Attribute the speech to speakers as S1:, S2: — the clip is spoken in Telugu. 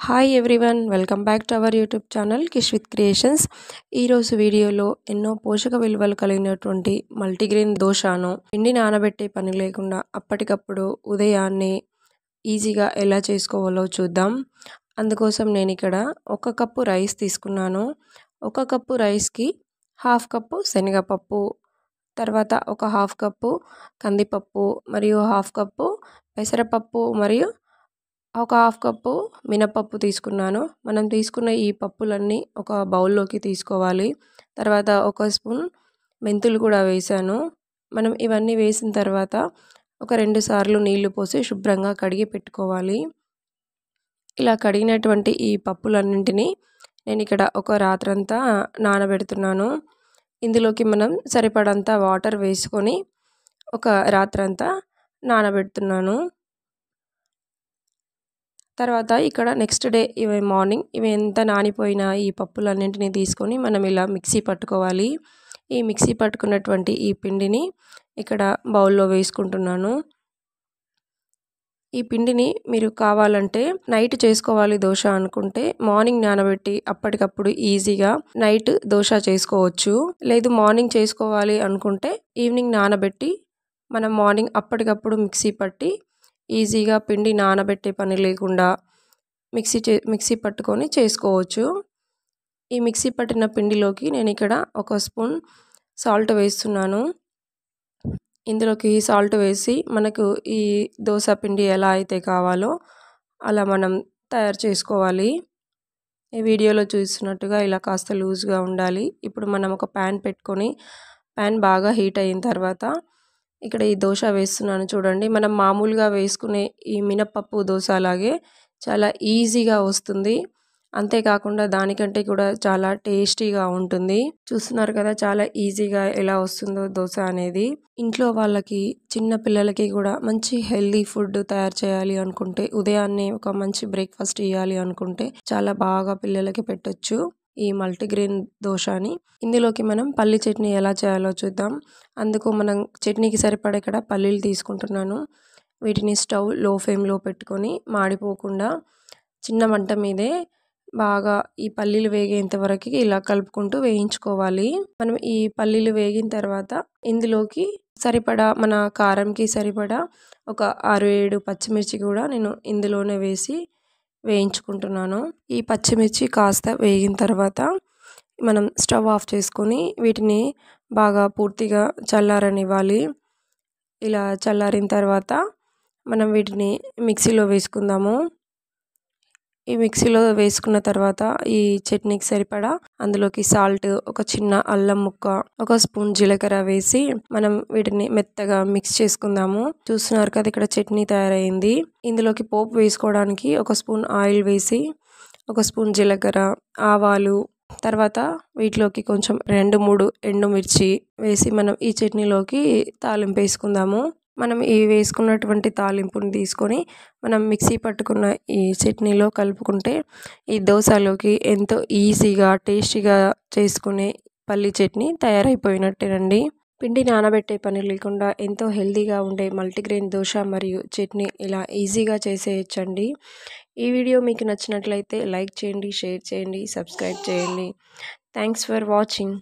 S1: Hi everyone, welcome back to our YouTube channel Kish with creations. ఈరోజు వీడియోలో ఎన్నో పోషక విలువలు కలిగినటువంటి మల్టీగ్రెయిన్ దోశను పిండి నానబెట్టే పని లేకుండా అప్పటికప్పుడు ఉదయాన్నే ఈజీగా ఎలా చేసుకోవాలో చూద్దాం. అందుకోసం నేను ఇక్కడ 1 కప్పు రైస్ తీసుకున్నాను. 1 కప్పు రైస్కి 1/2 కప్పు శనగపప్పు, తర్వాత ఒక 1/2 కప్పు కందిపప్పు మరియు 1/2 కప్పు పెసరపప్పు మరియు ఒక 1/2 కప్పు మినపప్పు తీసుకున్నాను. మనం తీసుకున్న ఈ పప్పులన్నీ ఒక బౌల్లోకి తీసుకోవాలి. తర్వాత 1 స్పూన్ మెంతులు కూడా వేసాను. మనం ఇవన్నీ వేసిన తర్వాత ఒక 2 సార్లు నీళ్లు పోసి శుభ్రంగా కడిగి పెట్టుకోవాలి. ఇలా కడిగినటువంటి ఈ పప్పులన్నింటినీ నేను ఇక్కడ ఒక రాత్రంతా నానబెడుతున్నాను. ఇందులోకి మనం సరిపడంత వాటర్ వేసుకొని ఒక రాత్రంతా నానబెడుతున్నాను. తర్వాత ఇక్కడ నెక్స్ట్ డే మార్నింగ్ ఇవి ఎంత నానిపోయిన ఈ పప్పులన్నింటినీ తీసుకొని మనం ఇలా మిక్సీ పట్టుకోవాలి. ఈ మిక్సీ పట్టుకున్నటువంటి ఈ పిండిని ఇక్కడ బౌల్లో వేసుకుంటున్నాను. ఈ పిండిని మీరు కావాలంటే నైట్ చేసుకోవాలి దోశ అనుకుంటే మార్నింగ్ నానబెట్టి అప్పటికప్పుడు ఈజీగా నైట్ దోశ చేసుకోవచ్చు. లేదు మార్నింగ్ చేసుకోవాలి అనుకుంటే ఈవినింగ్ నానబెట్టి మనం మార్నింగ్ అప్పటికప్పుడు మిక్సీ పట్టి ఈజీగా పిండి నానబెట్టే పని లేకుండా మిక్సీ పట్టుకొని చేసుకోవచ్చు. ఈ మిక్సీ పట్టిన పిండిలోకి నేను ఇక్కడ 1 స్పూన్ సాల్ట్ వేస్తున్నాను. ఇందులోకి సాల్ట్ వేసి మనకు ఈ దోశ పిండి ఎలా అయితే కావాలో అలా మనం తయారు చేసుకోవాలి. ఈ వీడియోలో చూస్తున్నట్టుగా ఇలా కాస్త లూజ్గా ఉండాలి. ఇప్పుడు మనం ఒక ప్యాన్ పెట్టుకొని ప్యాన్ బాగా హీట్ అయిన తర్వాత ఇక్కడ ఈ దోశ వేస్తున్నాను చూడండి. మనం మామూలుగా వేసుకునే ఈ మినపప్పు దోశ లాగే చాలా ఈజీగా వస్తుంది. అంతేకాకుండా దానికంటే కూడా చాలా టేస్టీగా ఉంటుంది. చూస్తున్నారు కదా చాలా ఈజీగా ఎలా వస్తుందో దోశ అనేది. ఇంట్లో వాళ్ళకి చిన్న పిల్లలకి కూడా మంచి హెల్దీ ఫుడ్ తయారు చేయాలి అనుకుంటే, ఉదయాన్నే ఒక మంచి బ్రేక్ఫాస్ట్ ఇవ్వాలి అనుకుంటే చాలా బాగా పిల్లలకి పెట్టొచ్చు ఈ మల్టీగ్రెయిన్ దోశని. ఇందులోకి మనం పల్లి చట్నీ ఎలా చేయాలో చూద్దాం. అందుకు మనం చట్నీకి సరిపడా ఇక్కడ పల్లీలు తీసుకుంటున్నాను. వీటిని స్టవ్ లో ఫ్లేమ్లో పెట్టుకొని మాడిపోకుండా చిన్న మంట మీదే బాగా ఈ పల్లీలు వేగేంత వరకు ఇలా కలుపుకుంటూ వేయించుకోవాలి. మనం ఈ పల్లీలు వేగిన తర్వాత ఇందులోకి సరిపడా మన కారంకి సరిపడా ఒక 6-7 పచ్చిమిర్చి కూడా నేను ఇందులోనే వేసి వేయించుకుంటున్నాను. ఈ పచ్చిమిర్చి కాస్త వేగిన తర్వాత మనం స్టవ్ ఆఫ్ చేసుకొని వీటిని బాగా పూర్తిగా చల్లారనివ్వాలి. ఇలా చల్లారిన తర్వాత మనం వీటిని మిక్సీలో వేసుకుందాము. ఈ మిక్సీలో వేసుకున్న తర్వాత ఈ చట్నీకి సరిపడా అందులోకి సాల్ట్, ఒక చిన్న అల్లం ముక్క, 1 స్పూన్ జీలకర్ర వేసి మనం వీటిని మెత్తగా మిక్స్ చేసుకుందాము. చూస్తున్నారు కదా ఇక్కడ చట్నీ తయారైంది. ఇందులోకి పోపు వేసుకోవడానికి 1 స్పూన్ ఆయిల్ వేసి 1 స్పూన్ జీలకర్ర, ఆవాలు, తర్వాత వీటిలోకి కొంచెం 2-3 ఎండుమిర్చి వేసి మనం ఈ చట్నీలోకి తాలింపు వేసుకుందాము. మనం ఈ వేసుకున్నటువంటి తాలింపుని తీసుకొని మనం మిక్సీ పట్టుకున్న ఈ చట్నీలో కలుపుకుంటే ఈ దోశలోకి ఎంతో ఈజీగా టేస్టీగా చేసుకునే పల్లి చట్నీ తయారైపోయినట్టేనండి. పిండి నానబెట్టే పని లేకుండా ఎంతో హెల్తీగా ఉండే మల్టీగ్రెయిన్ దోశ మరియు చట్నీ ఇలా ఈజీగా చేసేయచ్చండి. ఈ వీడియో మీకు నచ్చినట్లయితే లైక్ చేయండి, షేర్ చేయండి, సబ్స్క్రైబ్ చేయండి. Thanks for watching.